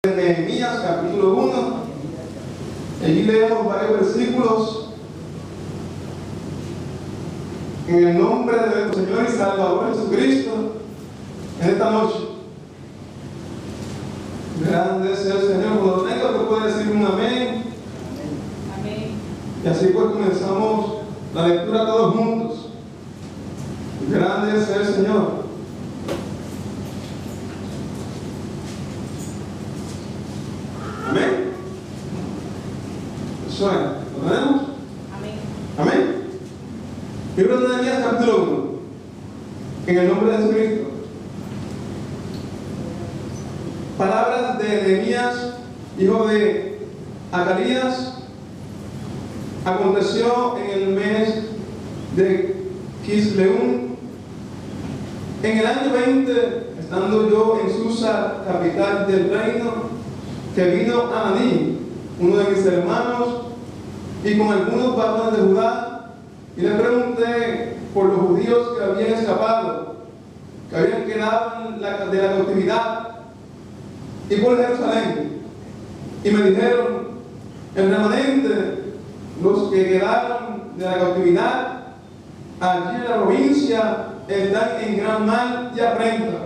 de Nehemías, capítulo 1. Allí leemos varios versículos. En el nombre de nuestro Señor y Salvador Jesucristo, en esta noche. Grande sea el Señor. Cuando lo tenga, usted puede decir un amén. Amén. Y así pues comenzamos la lectura todos juntos. Grande sea el Señor. Amén. Suena. ¿Lo tenemos? Amén. Amén. Libro de Nehemías, capítulo 1. En el nombre de Jesucristo. Palabras de Nehemías, hijo de Acarías. Aconteció en el mes de Kisleún, en el año 20, estando yo en Susa, capital del reino, que vino Ananí, uno de mis hermanos, y con algunos varones de Judá, y le pregunté por los judíos que habían escapado, que habían quedado de la cautividad, y por Jerusalén. Y me dijeron: el remanente, los que quedaron de la cautividad, allí en la provincia, están en gran mal y afrenta,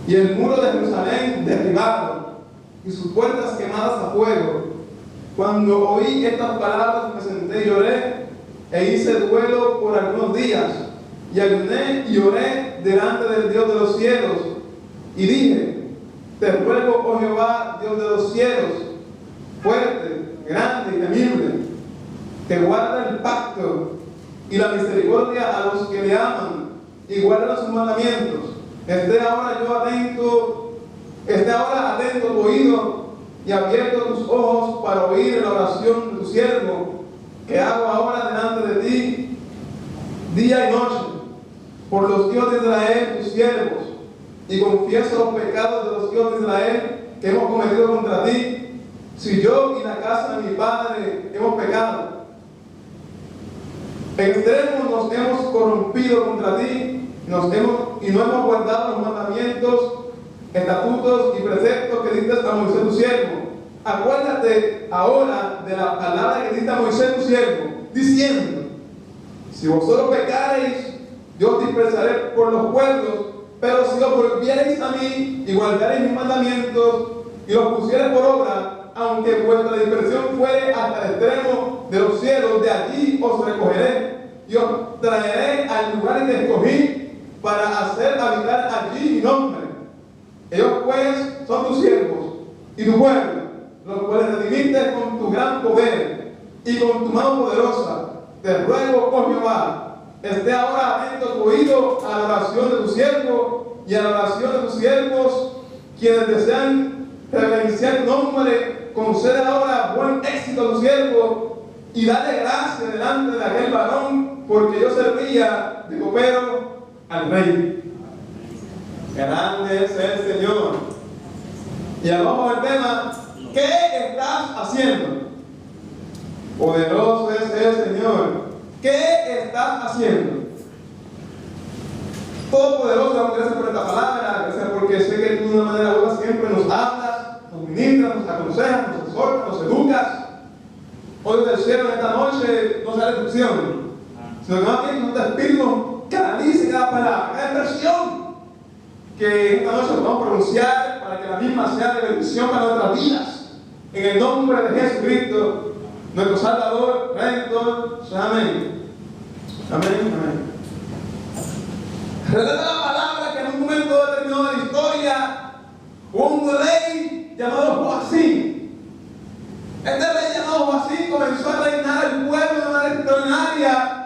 y el muro de Jerusalén derribado, y sus puertas quemadas a fuego. Cuando oí estas palabras, me senté y lloré, e hice duelo por algunos días, y ayuné y oré delante del Dios de los cielos, y dije: te ruego, oh Jehová, Dios de los cielos, fuerte, grande y temible, que guarda el pacto y la misericordia a los que le aman y guardan sus mandamientos. Esté ahora atento tu oído y abierto tus ojos para oír la oración de tu siervo, que hago ahora delante de ti, día y noche, por los hijos de Israel, tus siervos, y confieso los pecados de los hijos de Israel que hemos cometido contra ti, si yo y la casa de mi padre hemos pecado. En extremo nos hemos corrompido contra ti, y no hemos guardado los mandamientos, estatutos y preceptos que diste a Moisés tu siervo. Acuérdate ahora de la palabra que diste a Moisés tu siervo, diciendo: si vosotros pecareis, yo os dispersaré por los pueblos, pero si os volviereis a mí y guardareis mis mandamientos y los pusiereis por obra, aunque vuestra dispersión fuere hasta el extremo de los cielos, de allí os recogeré y os traeré al lugar que escogí para hacer habitar allí mi nombre. Ellos pues son tus siervos y tu pueblo, los cuales redimiste con tu gran poder y con tu mano poderosa. Te ruego, oh Jehová, esté ahora atento tu oído a la oración de tu siervo y a la oración de tus siervos, quienes desean reverenciar tu nombre. Concede ahora buen éxito a tu siervo y dale gracia delante de aquel varón, porque yo servía de copero al rey. Grande es el Señor. Y abajo el tema: ¿qué estás haciendo? Poderoso es el Señor. ¿Qué estás haciendo? Todopoderoso, damos gracias por esta palabra, gracias porque sé que tú de una manera u otra siempre nos hablas, nos ministras, nos aconsejas, nos exhortas, nos educas. Hoy del cielo en esta noche no será destrucción, sino que más bien nuestro espíritu canalice cada palabra, cada expresión que esta noche nos vamos a pronunciar, para que la misma sea de bendición para nuestras vidas. En el nombre de Jesucristo, nuestro Salvador, Redentor. Amén. Amén. Amén. Relata la palabra que en un momento determinado de la historia hubo un rey llamado Joacim. Este rey llamado Joacim comenzó a reinar el pueblo de manera extraordinaria.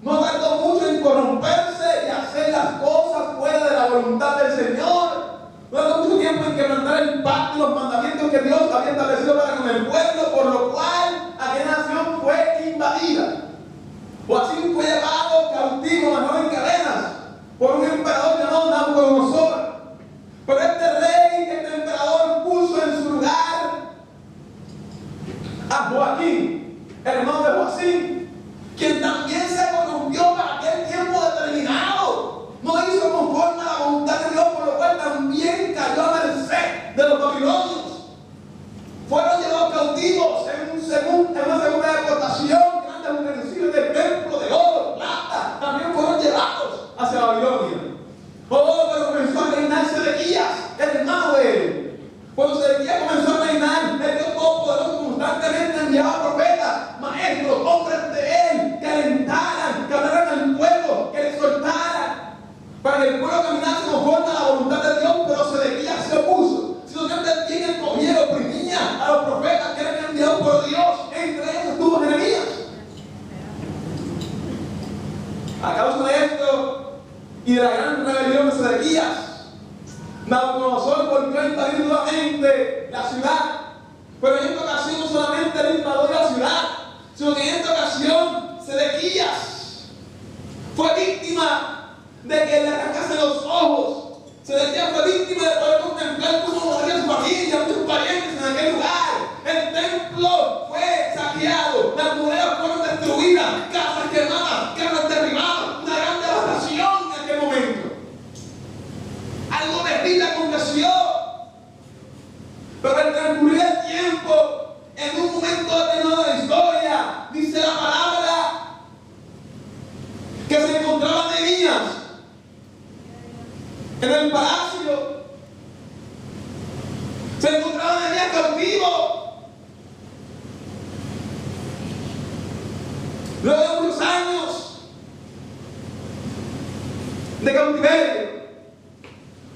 No tardó mucho en corromperse y hacer las cosas fuera de la voluntad del Señor. No tardó mucho tiempo en quebrantar el pacto y los mandamientos que Dios había establecido para con el pueblo, por lo cual aquella nación fue invadida. Joacim fue llevado cautivo, mas no en cadenas, por un emperador llamado Nabucodonosor. Pero este rey, este emperador, puso en su lugar a Joaquín, hermano de Joacim, quien también se corrompió para aquel tiempo determinado. No hizo conforme a la voluntad de Dios, por lo cual también cayó a merced de los babilonios. Cuando Sedequías comenzó a reinar, el Dios Todopoderoso constantemente enviaba profetas, maestros, hombres de él, que alentaran, que hablaran al pueblo, que le exhortaran, para que el pueblo caminase conforme a la voluntad de Dios. Pero Sedequías se opuso, sino que antes quien escogía y oprimía a los profetas que eran enviados por Dios. Entre ellos estuvo Jeremías. A causa de esto y de la gran rebelión de Sedequías, Nabucodonosor volvió a invadir nuevamente la ciudad. Pero en esta ocasión no solamente él invadió la ciudad, sino que en esta ocasión Sedequías fue víctima de que le arrancasen los ojos. Sedequías fue víctima de poder contemplar cómo moría su familia, sus parientes en aquel lugar. El templo fue saqueado, las murallas fueron destruidas, casas quemadas, casas derribadas, una gran devastación en aquel momento. Algo terrible aconteció. Pero al transcurrir el tiempo, en un momento determinado de la historia, dice la palabra que se encontraba Nehemías en el palacio. Se encontraba Nehemías cautivo. Luego de unos años de cautiverio,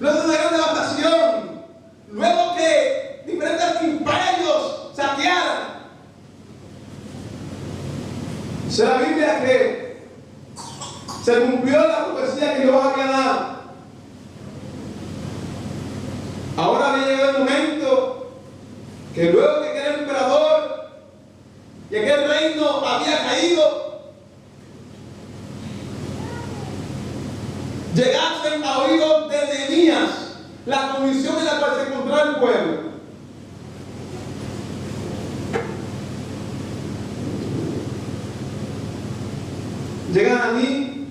luego de una gran devastación, luego que diferentes imperios saquearan, dice la Biblia que se cumplió la profecía que Dios había dado. Ahora había llegado el momento que luego que aquel emperador y aquel reino había caído, llegasen a oídos de Nehemías la condición en la cual se encontraba el pueblo. Llegan allí,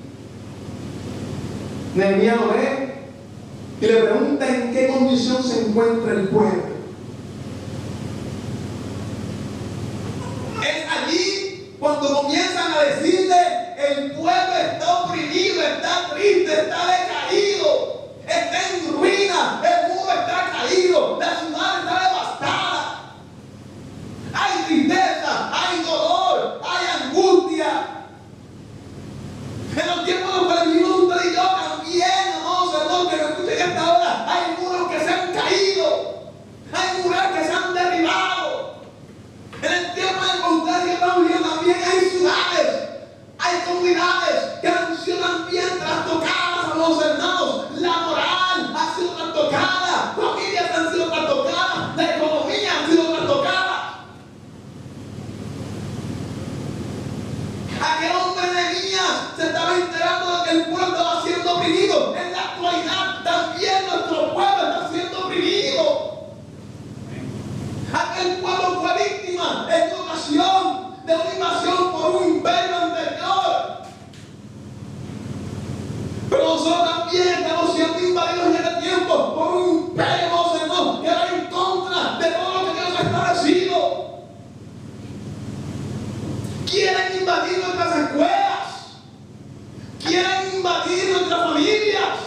Nehemías lo ve y le pregunta en qué condición se encuentra el pueblo. Es allí cuando comienzan a decirle: el pueblo está oprimido, está triste, está decaído, está en ruina, el muro está caído, la ciudad está devastada. Hay tristeza, hay dolor, hay angustia. En los tiempos en los cuales vivimos usted y yo también, amados hermanos, que me escuchen esta hora, hay muros que se han caído, hay murallas que se han derribado. En el tiempo en el que usted y yo estamos viviendo también hay ciudades, hay comunidades que han sido también trastocadas, amados hermanos. La moral ha sido trastocada, familias han sido trastocadas, la economía ha sido trastocada. Aquel hombre Nehemías se estaba enterando de que el pueblo estaba siendo oprimido. En la actualidad también nuestro pueblo está siendo oprimido. Aquel pueblo fue víctima en una ocasión de una invasión por un imperio anterior. Pero nosotros también estamos siendo invadidos en este tiempo por un imperio, hermanos, que va en contra de todo lo que Dios ha establecido. Quieren invadir nuestras escuelas, quieren invadir nuestras familias,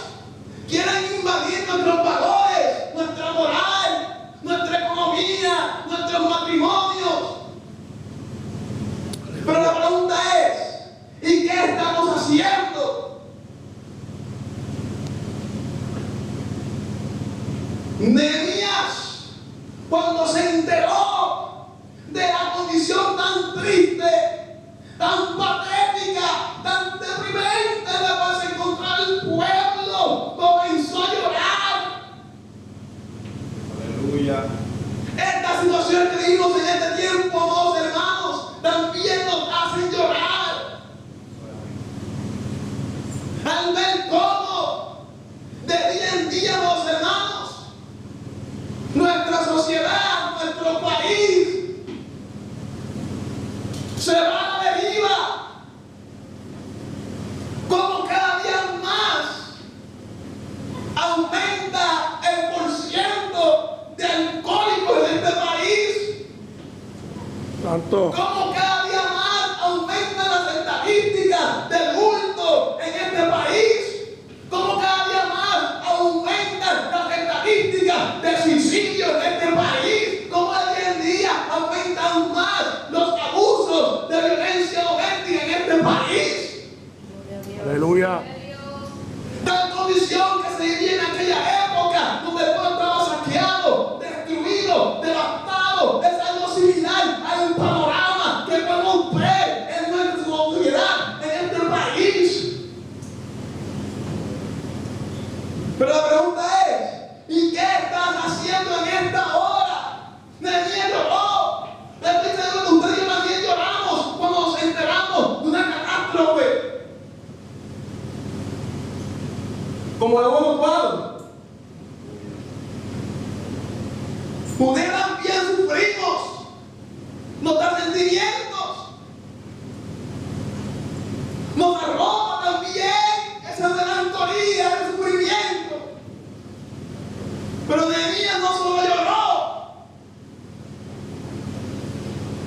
quieren invadir nuestros valores, nuestra moral, nuestra economía, nuestros matrimonios. Pero la pregunta es: ¿y qué estamos haciendo? Nehemías, cuando se enteró de la condición tan triste, tan patética, tan deprimente en la cual se encontraba el pueblo, comenzó a llorar. Aleluya. Esta situación que vivimos en este tiempo, amados hermanos, también nos hacen llorar. Al ver cómo de día en día, amados hermanos, nuestra sociedad, nuestro país se va a la deriva. Como cada día más aumenta el porciento de alcohólicos en este país. Santo. Como cada día más aumentan las estadísticas del hurto en este país. Como cada día más aumentan las estadísticas de suicidio en este como de buenos padres. Ustedes también sufrimos nuestros sentimientos. Nos arroja también esa melancolía, ese sufrimiento. Pero Nehemías no solo lloró,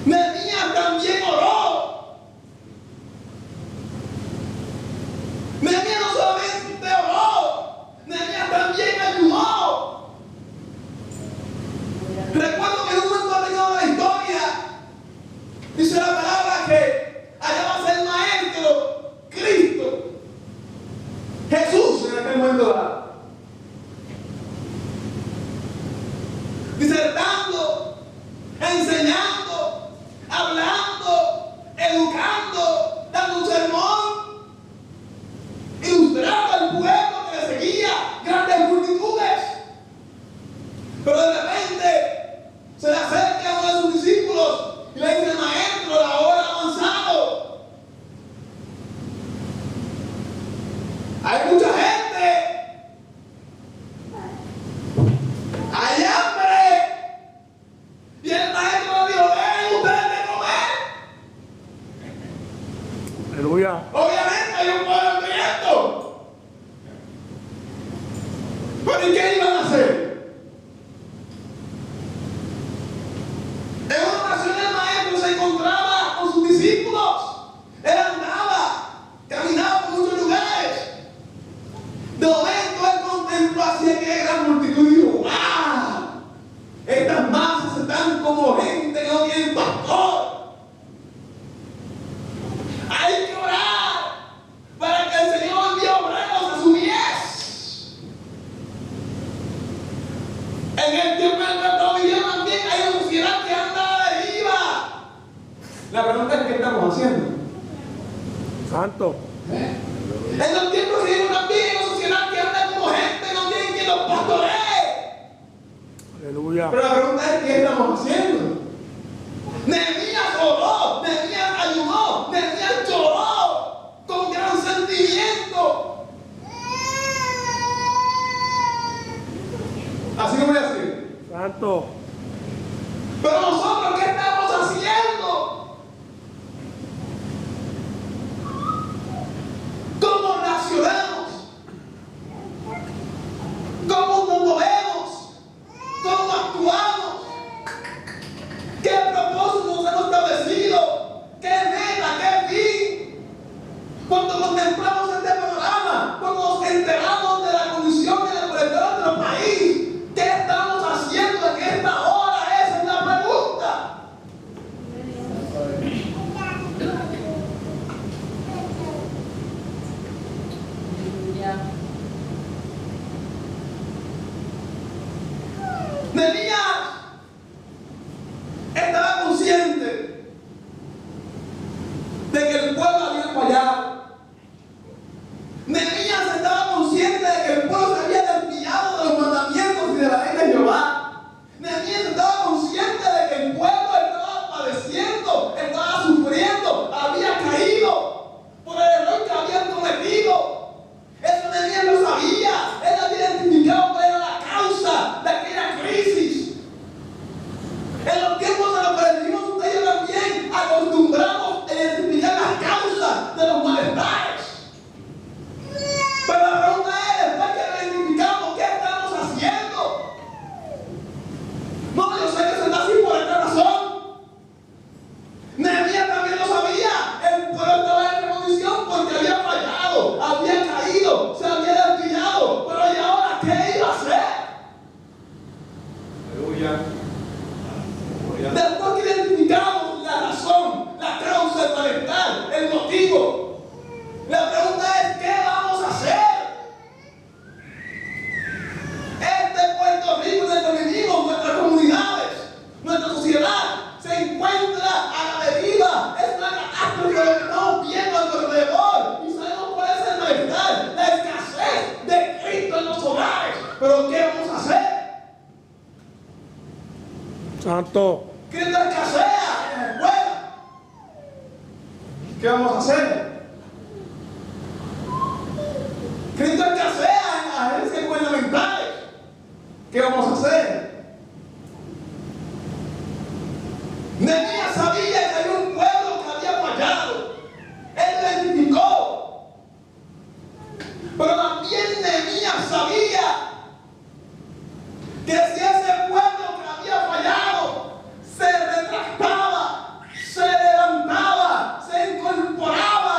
Nehemías también oró. Nehemías no solamente oró, Nehemías también ayudó. Recuerdo que en un momento determinado de la historia dice la palabra que allá va a ser maestro Cristo, Jesús en aquel momento dado, disertando, enseñando, hablando, educando, dando un sermón, ilustrando al pueblo que le seguía, grandes multitudes. Pero de repente se le acerca a uno de sus discípulos y le dice: maestro, la hora ha avanzado. Hay mucha gente, hay hambre. Y el maestro le dijo: den ustedes de comer. Aleluya. Obviamente hay un pueblo hambriento. Pero ¿y qué iban a hacer? En una ocasión el maestro se encontraba con sus discípulos. Él andaba, caminaba por muchos lugares. De momento él contempló hacia aquella gran multitud y dijo: ¡wow! Estas masas están como gente que no tiene pastor. Hay que orar para que el Señor envíe obreros a su mies. En el tiempo en el que estamos viviendo también hay una sociedad que anda a la deriva. La pregunta es: ¿qué estamos haciendo? Santo. En los tiempos que vivimos también hay una sociedad que anda como gente que no tiene quien los pastoree. Aleluya. Pero la pregunta es: ¿qué estamos haciendo? Nehemías oró, Nehemías ayudó, Nehemías lloró con gran sentimiento. Así que voy a decir. Santo. Pero nosotros, ¿qué estamos haciendo? ¿Cómo reaccionamos? ¿Cómo nos movemos? ¿Cómo actuamos? ¿Qué propósitos hemos establecido? ¿Qué meta? ¿Qué fin? Cuando contemplamos este programa, cuando nos enteramos de la condición de la colectora de nuestro país, ¿qué estamos haciendo en esta hora? Esa es la pregunta. Nehemías estaba consciente de que el pueblo había fallado. Nehemías estaba consciente de que el pueblo se había desviado de los mandamientos y de la ley de Jehová. Nehemías estaba consciente de que el pueblo estaba padeciendo, estaba sufriendo, había caído por el error que habían cometido. Eso Nehemías lo sabía. Él había identificado cuál era la causa de aquella crisis. En los tiempos en los que vivimos, ustedes también acostumbramos a identificar las causas de los malestares. Pero la pregunta es: después que lo identificamos, ¿qué estamos haciendo? No, yo sé que se está así por esta razón. Nehemías también lo sabía. El pueblo estaba en esta condición porque había fallado, había caído, se había desviado. Pero ¿y ahora qué iba a hacer? Aleluya. Después que identificamos la razón, la causa, el malestar, el motivo, la pregunta es: ¿qué vamos a hacer? Este Puerto Rico en el que vivimos, nuestras comunidades, nuestra sociedad, se encuentra a la deriva. Es una catástrofe lo que estamos viendo a nuestro alrededor. Y sabemos cuál es el malestar, la escasez de Cristo en los hogares. Pero ¿qué vamos a hacer? Santo. Cristo escasea en la escuela. ¿Qué vamos a hacer? Cristo escasea en la Nehemías sabía que había un pueblo que había fallado. Él lo identificó. Pero también Nehemías sabía que si ese pueblo que había fallado se retractaba, se levantaba, se incorporaba,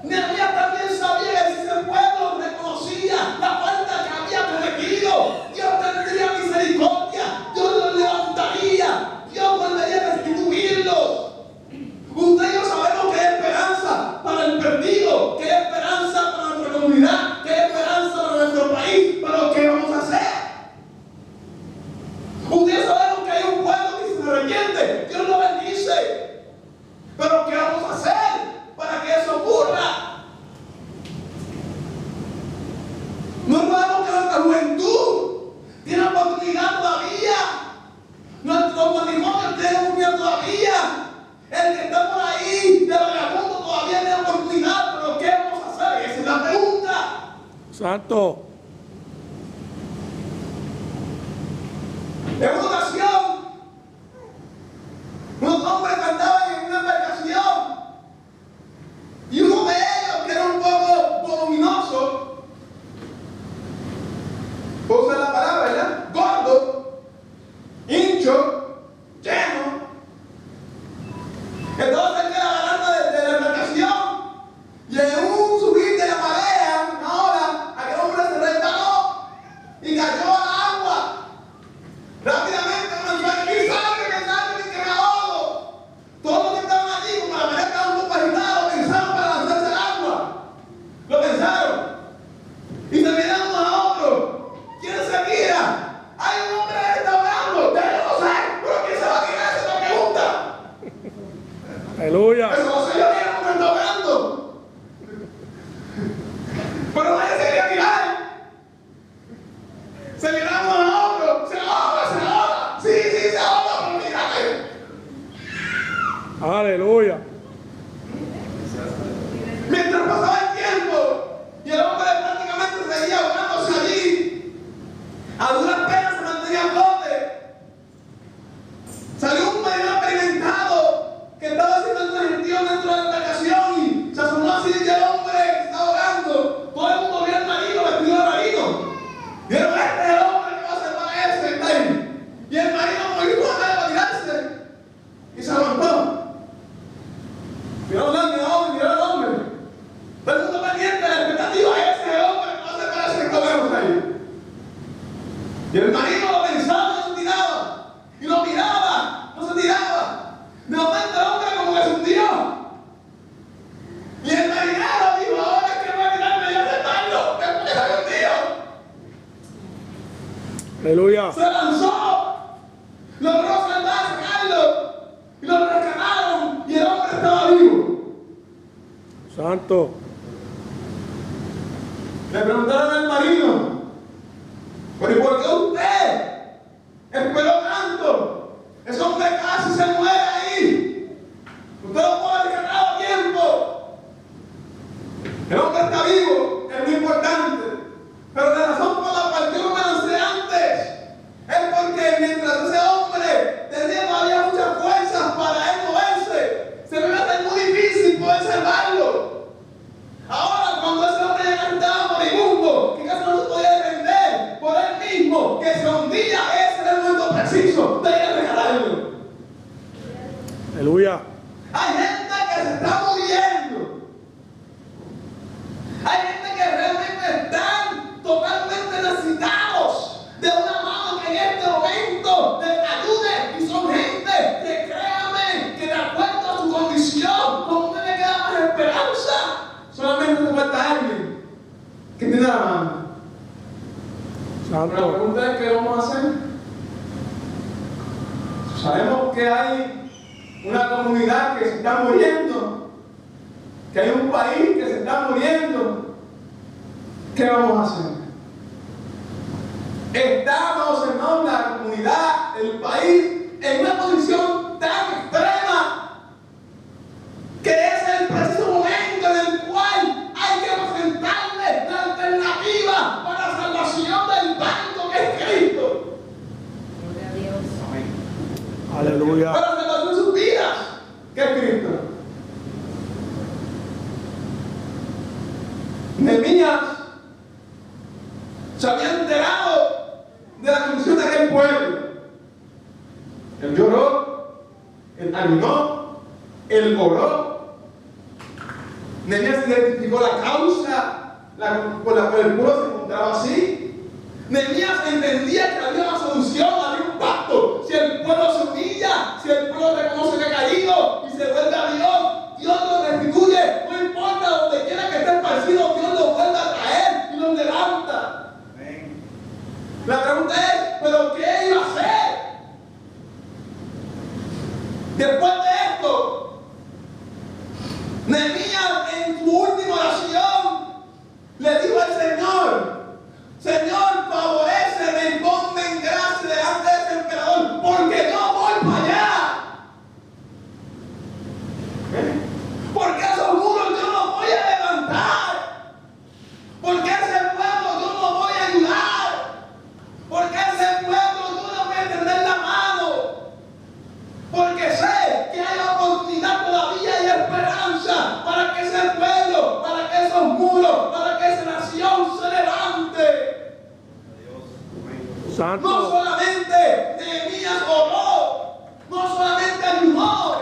Nehemías también sabía que si ese pueblo reconocía la falta que había cometido, Dios tendría misericordia, Dios los levantaría, Dios volvería a restituirlos. Usted y yo sabemos que hay esperanza para el perdido, que hay esperanza para nuestra comunidad, que hay esperanza para nuestro país, pero ¿qué vamos a hacer? Ustedes sabemos que hay un pueblo que se arrepiente, Dios lo bendice, pero ¿qué vamos a hacer para que eso ocurra? No sabemos que nuestra juventud tiene oportunidad todavía, nuestros matrimonios tienen oportunidad todavía. El que está por ahí de vagabundo todavía tiene oportunidad, pero ¿qué vamos a hacer? Esa es la pregunta. Santo. En una ocasión, unos hombres andaban en una embarcación y uno de ellos, que era un poco voluminoso, puedo usar la palabra, ¿verdad? Gordo, hincho, lleno. Entonces él queda hablando de la embarcación y en un subir de la marea, una hora, aquel hombre se resbaló y cayó al agua. Rápidamente comenzó a decir: salve, que me ahogo. Todos los que estaban allí, como la marea estaba un poco agitada, pensaron para lanzarse al agua. Lo pensaron. Y se miraron unos a otros. ¿Quién se tira? Hay un hombre que está ahogando. Ya yo no sé, pero ¿quién se va a tirar? Esa es la pregunta. Aleluya. Eso no sé yo, ni el hombre está ahogando. Pero nadie se quería tirar. Se miraron unos a otros. Se ahoga, se ahoga. Sí, se ahoga, pero mírate. Aleluya. Mientras pasaba el tiempo y el hombre prácticamente seguía ahogándose allí, a duras penas se mantenía a flote. Salió un marinero experimentado que estaba haciendo una gestión dentro de la embarcación y se asomó así que el hombre que se está ahogando. Todo el mundo vio al marino vestido de marino. Vieron: este es el hombre que va a salvar a ese que está ahí. Y el marino movió una mano para tirarse y se aguantó. Miraron al hombre. Todo el mundo pendiente de la expectativa: ese es el hombre que va a salvar a ese que comemos ahí. Y el marino lo pensaba, no se tiraba. Y lo miraba, no se tiraba. De momento el hombre como que se hundió. Y el marinero dijo: ahora es que va a tirarme y a salvarlo. Después que se había hundido. Aleluya. Se lanzó, logró sacarlo y lo rescataron y el hombre estaba vivo. Santo. Le preguntaron al marino: ¿pero y por qué usted esperó tanto? Ese hombre casi se muere ahí. Usted lo puede rescatar a tiempo. El hombre está vivo, es muy importante. Pero la razón por la cual yo no me lancé antes es porque mientras ese hombre tenía todavía muchas fuerzas para él moverse, se me iba a hacer muy difícil poder salvarlo. Ahora, cuando ese hombre ya estaba moribundo, que casi no se podía defender por él mismo, que se hundía, ese era el momento preciso de ir a rescatarlo. Aleluya. Hay gente que se está muriendo. Hay gente que realmente están totalmente necesitados de una mano que en este momento les ayude. Y son gente que, créame, que de acuerdo a su condición, como usted le queda más esperanza, solamente te falta alguien que tiene la mano. Pero la Santo. pregunta es: ¿qué vamos a hacer? Sabemos que hay una comunidad que se está muriendo, que hay un país que se está muriendo. ¿Qué vamos a hacer? Estamos, hermanos, la comunidad, el país, en una posición tan extrema que es el preciso momento en el cual hay que presentarle la alternativa para la salvación del banco que es Cristo. Aleluya. Para la ¿Qué es Cristo? Nehemías se había enterado de la condición de aquel pueblo. Él lloró, él ayunó, él oró. Nehemías identificó la causa por la cual el pueblo se encontraba así. Nehemías entendía que había una solución, había un pacto. Si el pueblo se humilla, si el pueblo reconoce que ha caído y se vuelve a Dios, Dios lo restituye. No importa donde quiera que esté esparcido, Dios lo vuelve a traer y lo levanta. Amén. La pregunta es, ¿pero qué iba a hacer? Después de esto, Nehemías en su última oración le dijo al Señor: Señor, favoréceme y ponme en gracia delante de ese emperador, porque yo voy para allá. Porque esos muros yo no voy a levantar. Porque ese pueblo yo no voy a ayudar. Porque ese pueblo yo no voy a tender la mano. Porque sé que hay oportunidad todavía y esperanza para que ese pueblo, para que esos muros, para que esa nación se levante. Santo. No solamente Nehemías oró, no solamente ayunó,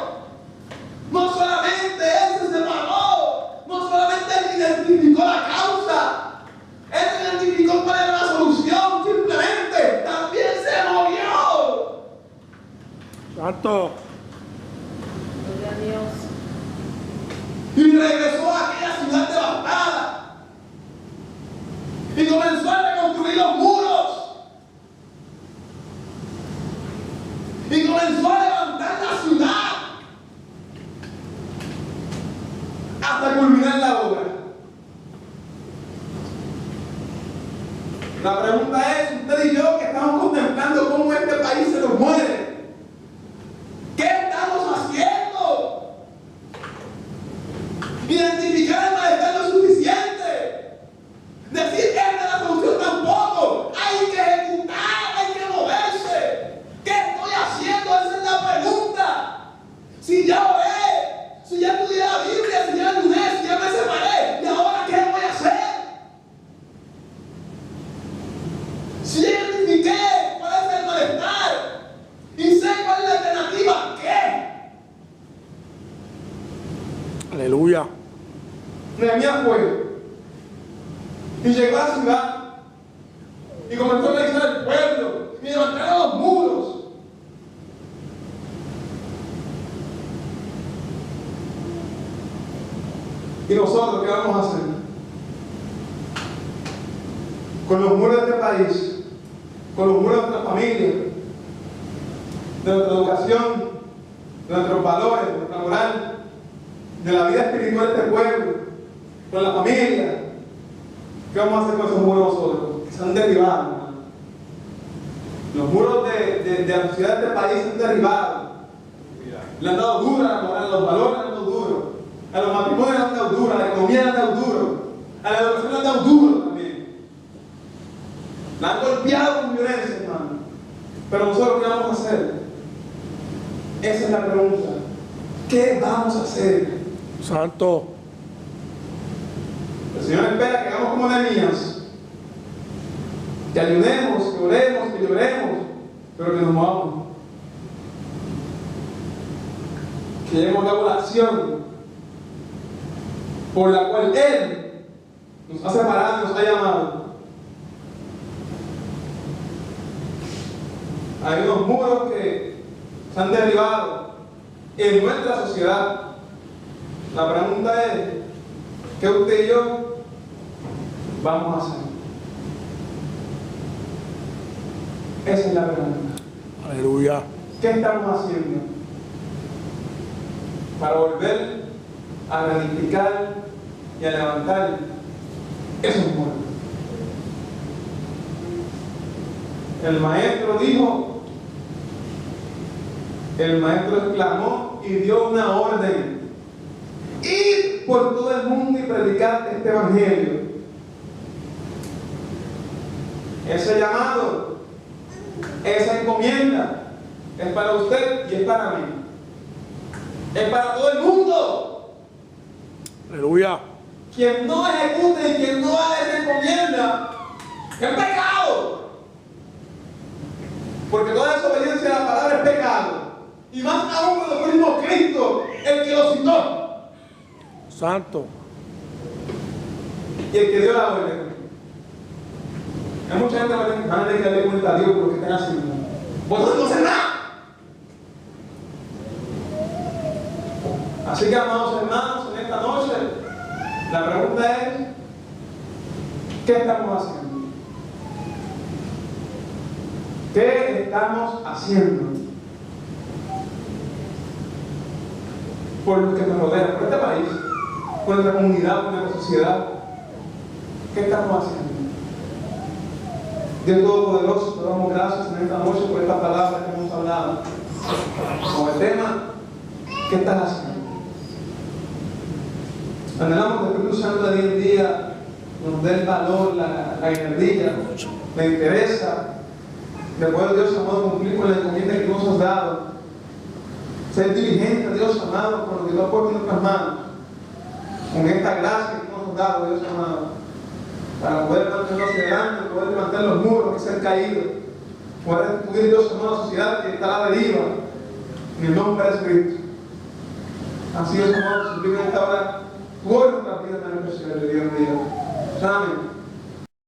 no solamente él se separó, no solamente él identificó la causa, él identificó cuál era la solución, simplemente también se murió. Santo. Gloria a Dios. Y regresó a aquella ciudad devastada y comenzó a reconstruir los muros. Y comenzó a levantar la ciudad hasta culminar la obra. La pregunta es, usted y yo que estamos contemplando cómo este país se nos muere, ¿qué estamos haciendo? Identificar el malestar no es suficiente. Decir que esta es la solución tampoco. Hay que ejecutar, hay que moverse. ¿Qué estoy haciendo? Esa es la pregunta. Si ya oré, si ya estudié la Biblia, si ya ayuné, si ya me separé, ¿y ahora qué voy a hacer? Si ya identifiqué cuál es el malestar y sé cuál es la alternativa, ¿qué? Aleluya. Nehemías fue y llegó a la ciudad y comenzó a organizar el pueblo y levantar los muros. ¿Y nosotros qué vamos a hacer? Con los muros de este país, con los muros de nuestra familia, de nuestra educación, de nuestros valores, de nuestra moral, de la vida espiritual de este pueblo, con la familia. ¿Qué vamos a hacer con esos muros nosotros? Que se han derribado, hermano. Los muros de la sociedad de este país se han derribado. Le han dado duro a la moral, a los valores le han dado duro, a los matrimonios le han dado duro, a la economía le han dado duro, a la educación le han dado duro también. La han golpeado con violencia, hermano. Pero nosotros, ¿qué vamos a hacer? Esa es la pregunta. ¿Qué vamos a hacer? Santo. El Señor espera que hagamos como Nehemías, que ayudemos, que oremos, que lloremos, pero que nos movamos, que llevemos a cabo la acción por la cual Él nos ha separado y nos ha llamado. Hay unos muros que se han derribado en nuestra sociedad. La pregunta es, ¿qué usted y yo vamos a hacer? Esa es la pregunta. Aleluya. ¿Qué estamos haciendo para volver a reedificar y a levantar esos muros? El maestro dijo, el maestro exclamó y dio una orden: ir por todo el mundo y predicar este evangelio. Ese llamado, esa encomienda es para usted y es para mí. Es para todo el mundo. Aleluya. Quien no ejecute y quien no haga esa encomienda es pecado. Porque toda desobediencia a la palabra es pecado. Y más aún cuando fue el mismo Cristo el que lo citó. Santo. Y el que dio la orden. Hay mucha gente que van a tener que darle cuenta a Dios por lo que están haciendo. Vosotros no hacen nada. Así que, amados hermanos, en esta noche, la pregunta es: ¿qué estamos haciendo? ¿Qué estamos haciendo por los que nos rodean, por este país, por nuestra comunidad, por nuestra sociedad? ¿Qué estamos haciendo? Dios Todopoderoso, te damos gracias en esta noche por esta palabra que hemos hablado. Con el tema, ¿qué estás haciendo? Anhelamos que el Espíritu Santo de día en día nos dé el valor, la energía, la interesa de poder, Dios amado, cumplir con la encomienda que nos has dado. Ser diligente, Dios amado, con lo que tú has puesto en nuestras manos, con esta gracia que nos has dado, Dios amado, para poder mantenernos hacia adelante, poder levantar los muros que se han caído, poder restituir, Dios amado, la sociedad que está a la deriva, en el nombre de Jesucristo. Así, Dios amado, suplico en esta hora, por nuestras vidas, en el Señor de Dios mío. Amén.